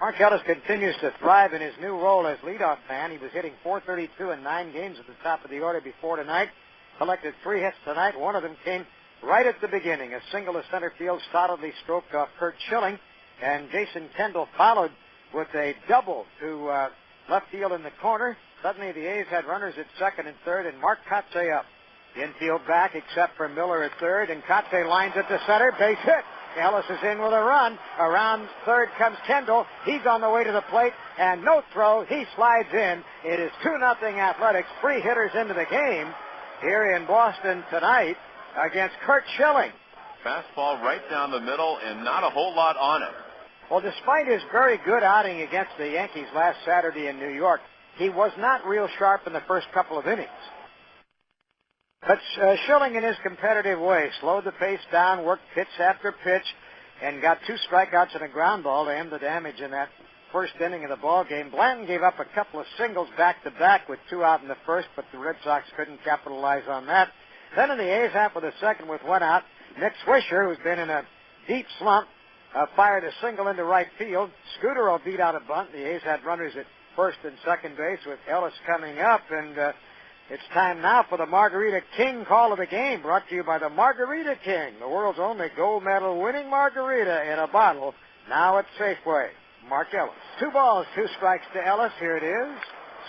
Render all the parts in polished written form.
Mark Ellis continues to thrive in his new role as leadoff man. He was hitting .432 in 9 games at the top of the order before tonight. Collected 3 hits tonight. One of them came right at the beginning. A single to center field solidly stroked off Curt Schilling. And Jason Kendall followed with a double to left field in the corner. Suddenly the A's had runners at second and third, and Mark Kotsay up. Infield back except for Miller at third, and Kotsay lines it to center. Base hit. Ellis is in with a run. Around third comes Kendall. He's on the way to the plate, and no throw. He slides in. It is 2-0 Athletics. 3 hitters into the game here in Boston tonight against Curt Schilling. Fastball right down the middle and not a whole lot on it. Well, despite his very good outing against the Yankees last Saturday in New York, he was not real sharp in the first couple of innings. But Schilling, in his competitive way, slowed the pace down, worked pitch after pitch, and got 2 strikeouts and a ground ball to end the damage in that first inning of the ball game. Blanton gave up a couple of singles back-to-back with 2 out in the first, but the Red Sox couldn't capitalize on that. Then in the A's half of the second with 1 out, Nick Swisher, who's been in a deep slump, fired a single into right field. Scudero beat out a bunt. The A's had runners at first and second base with Ellis coming up, and it's time now for the Margarita King call of the game, brought to you by the Margarita King, the world's only gold medal winning margarita in a bottle, now at Safeway. Mark Ellis. 2 balls, 2 strikes to Ellis. Here it is.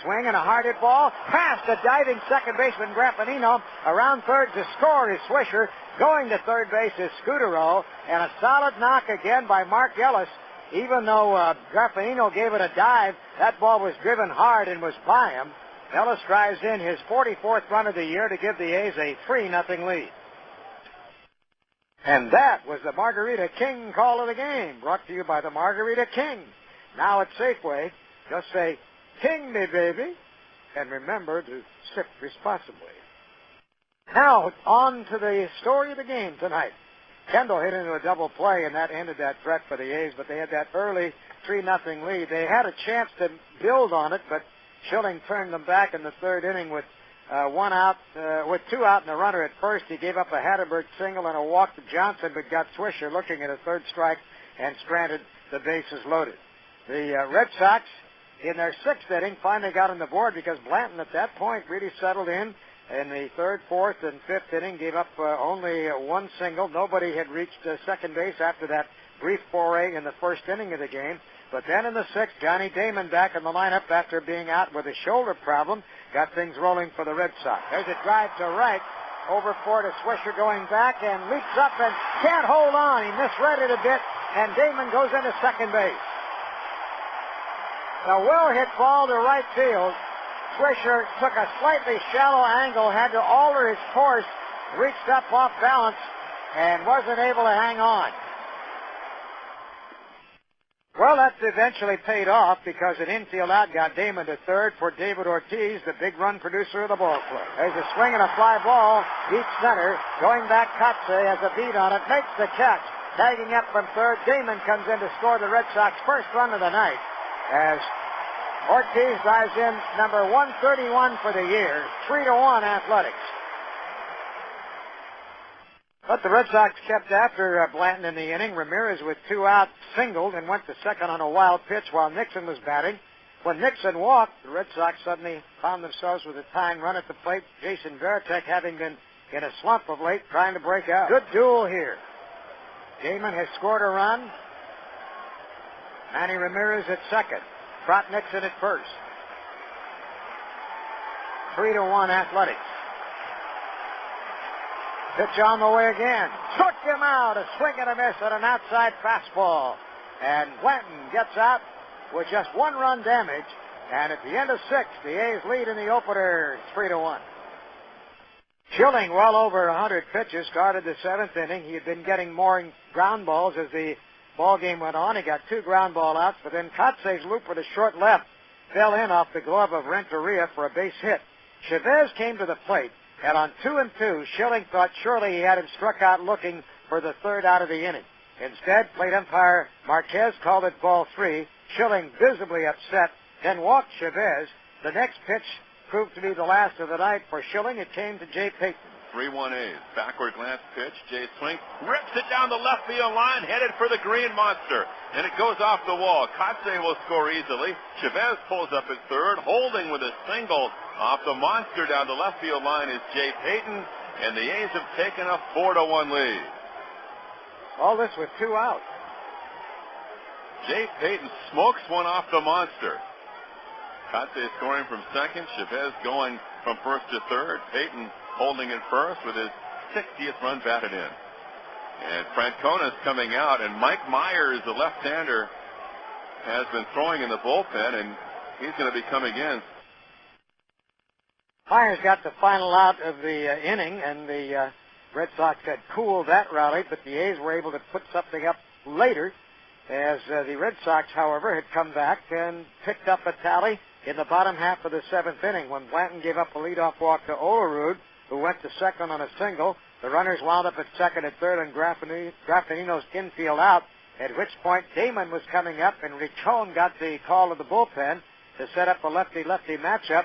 Swing and a hard hit ball. Past the diving second baseman Grappanino. Around third to score is Swisher. Going to third base is Scudero. And a solid knock again by Mark Ellis. Even though Grappanino gave it a dive, that ball was driven hard and was by him. Ellis drives in his 44th run of the year to give the A's a 3-0 lead. And that was the Margarita King call of the game, brought to you by the Margarita King. Now at Safeway, just say, King me, baby, and remember to sip responsibly. Now, on to the story of the game tonight. Kendall hit into a double play, and that ended that threat for the A's, but they had that early 3-0 lead. They had a chance to build on it, but Schilling turned them back in the third inning with 1 out, with 2 out and a runner at first. He gave up a Hatterberg single and a walk to Johnson, but got Swisher looking at a third strike and stranded the bases loaded. The Red Sox, in their 6th inning, finally got on the board because Blanton at that point really settled in. In the 3rd, 4th, and 5th inning, gave up only 1 single. Nobody had reached second base after that brief foray in the first inning of the game. But then in the 6th, Johnny Damon back in the lineup after being out with a shoulder problem, got things rolling for the Red Sox. There's a drive to right, over for to Swisher going back and leaps up and can't hold on. He misread it a bit, and Damon goes into second base. A well-hit ball to right field. Swisher took a slightly shallow angle, had to alter his course, reached up off balance, and wasn't able to hang on. Well, that eventually paid off because an infield out got Damon to third for David Ortiz, the big run producer of the ball club. There's a swing and a fly ball, deep center. Going back, Kotsay has a beat on it, makes the catch. Tagging up from third, Damon comes in to score the Red Sox first run of the night as Ortiz drives in number 131 for the year, 3-1 Athletics. But the Red Sox kept after Blanton in the inning. Ramirez with 2 out singled and went to second on a wild pitch while Nixon was batting. When Nixon walked, the Red Sox suddenly found themselves with a tying run at the plate. Jason Varitek, having been in a slump of late, trying to break out. Good duel here. Damon has scored a run. Manny Ramirez at second. Trot Nixon at first. 3-1 Athletics. Pitch on the way again. Struck him out. A swing and a miss on an outside fastball. And Blanton gets out with just 1 run damage. And at the end of 6, the A's lead in the opener 3-1. Schilling, well over 100 pitches, started the 7th inning. He had been getting more ground balls as the ball game went on. He got 2 ground ball outs, but then Kotsay's looper to short left fell in off the glove of Renteria for a base hit. Chavez came to the plate, and on 2-2, Schilling thought surely he had him struck out looking for the 3rd out of the inning. Instead, plate umpire Marquez called it ball 3. Schilling visibly upset, then walked Chavez. The next pitch proved to be the last of the night for Schilling. It came to Jay Payton. 3-1 A's. Backward glance pitch. Jay swing. Rips it down the left field line. Headed for the green monster. And it goes off the wall. Kotze will score easily. Chavez pulls up at third. Holding with a single off the monster down the left field line is Jay Payton. And the A's have taken a 4-1 lead. All this with 2 out. Jay Payton smokes one off the monster. Kotze scoring from second. Chavez going from first to third. Payton holding at first with his 60th run batted in. And Francona's coming out, and Mike Myers, the left-hander, has been throwing in the bullpen, and he's going to be coming in. Myers got the final out of the inning, and the Red Sox had cooled that rally, but the A's were able to put something up later, as the Red Sox, however, had come back and picked up a tally in the bottom half of the 7th inning when Blanton gave up a leadoff walk to Olerud, who went to second on a single. The runners wound up at second and third on Graffinino's infield out, at which point Damon was coming up, and Richon got the call of the bullpen to set up a lefty-lefty matchup.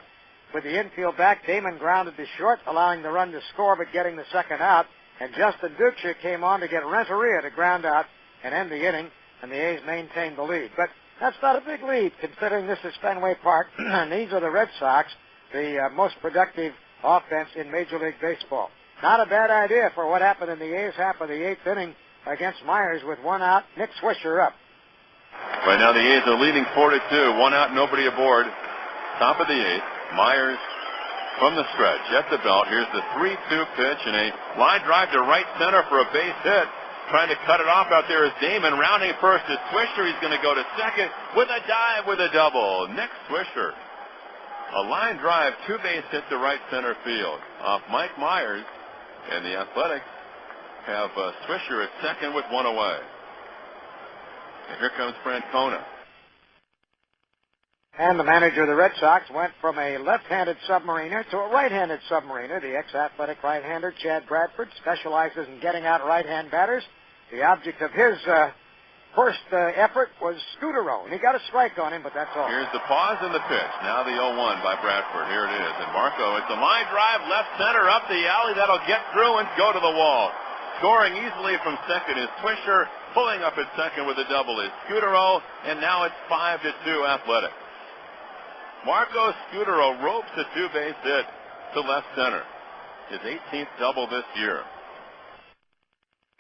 With the infield back, Damon grounded to short, allowing the run to score but getting the second out, and Justin Duchia came on to get Renteria to ground out and end the inning, and the A's maintained the lead. But that's not a big lead, considering this is Fenway Park, and these are the Red Sox, the most productive offense in Major League Baseball. Not a bad idea for what happened in the A's half of the 8th inning against Myers with 1 out. Nick Swisher up. Right now the A's are leading 4-2. 1 out, nobody aboard. Top of the 8th. Myers from the stretch at the belt. Here's the 3-2 pitch and a line drive to right center for a base hit. Trying to cut it off out there is Damon. Rounding first is Swisher. He's going to go to second with a dive with a double. Nick Swisher. A line drive, 2-base hit to right center field off Mike Myers. And the Athletics have Swisher at second with 1 away. And here comes Francona. And the manager of the Red Sox went from a left-handed submariner to a right-handed submariner. The ex-Athletic right-hander, Chad Bradford, specializes in getting out right-hand batters. The object of his first effort was Scudero, and he got a strike on him, but that's all. Here's the pause and the pitch. Now the 0-1 by Bradford. Here it is. And Marco, it's a line drive left center up the alley. That'll get through and go to the wall. Scoring easily from second is Swisher. Pulling up at second with a double is Scudero, and now it's 5-2 Athletics. Marco Scudero ropes a 2-base hit to left center. His 18th double this year.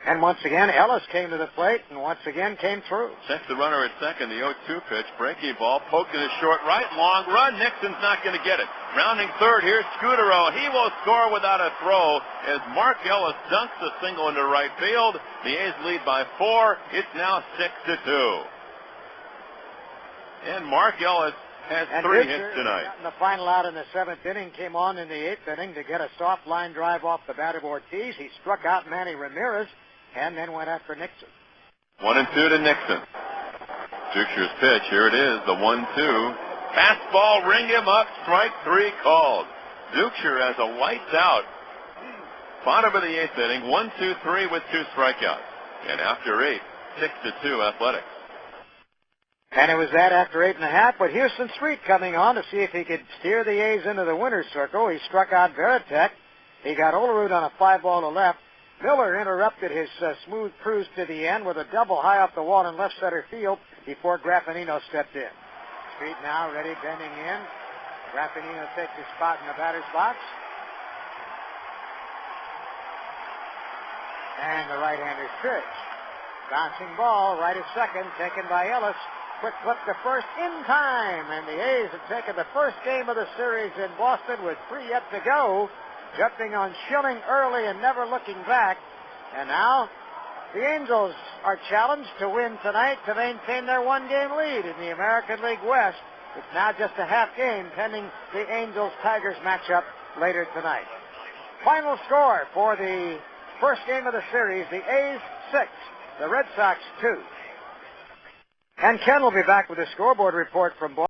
And once again, Ellis came to the plate and once again came through. Checks the runner at second, the 0-2 pitch. Breaking ball, poked in his short right, long run. Nixon's not going to get it. Rounding third, here's Scudero. He will score without a throw as Mark Ellis dunks the single into right field. The A's lead by 4. It's now 6-2. And Mark Ellis has 3 hits tonight. The final out in the 7th inning came on in the 8th inning to get a soft line drive off the bat of Ortiz. He struck out Manny Ramirez and then went after Nixon. 1-2 to Nixon. Duchier's pitch. Here it is, the 1-2. Fastball, ring him up, strike 3 called. Duchier has a lights out. Bottom of the 8th inning, 1-2-3 with 2 strikeouts. And after 8, 6-2 Athletics. And it was that after 8.5, but Houston Street coming on to see if he could steer the A's into the winner's circle. He struck out Veritek. He got Olerud on a 5-ball to left. Miller interrupted his smooth cruise to the end with a double high off the wall in left center field before Graffinino stepped in. Street now ready, bending in. Graffinino takes his spot in the batter's box. And the right-hander's pitch. Bouncing ball, right at second, taken by Ellis. Quick flip to first in time, and the A's have taken the first game of the series in Boston with 3 yet to go. Jumping on Schilling early and never looking back. And now the Angels are challenged to win tonight to maintain their 1-game lead in the American League West. It's now just a half game pending the Angels-Tigers matchup later tonight. Final score for the first game of the series, the A's 6, the Red Sox 2. And Ken will be back with a scoreboard report from Boston.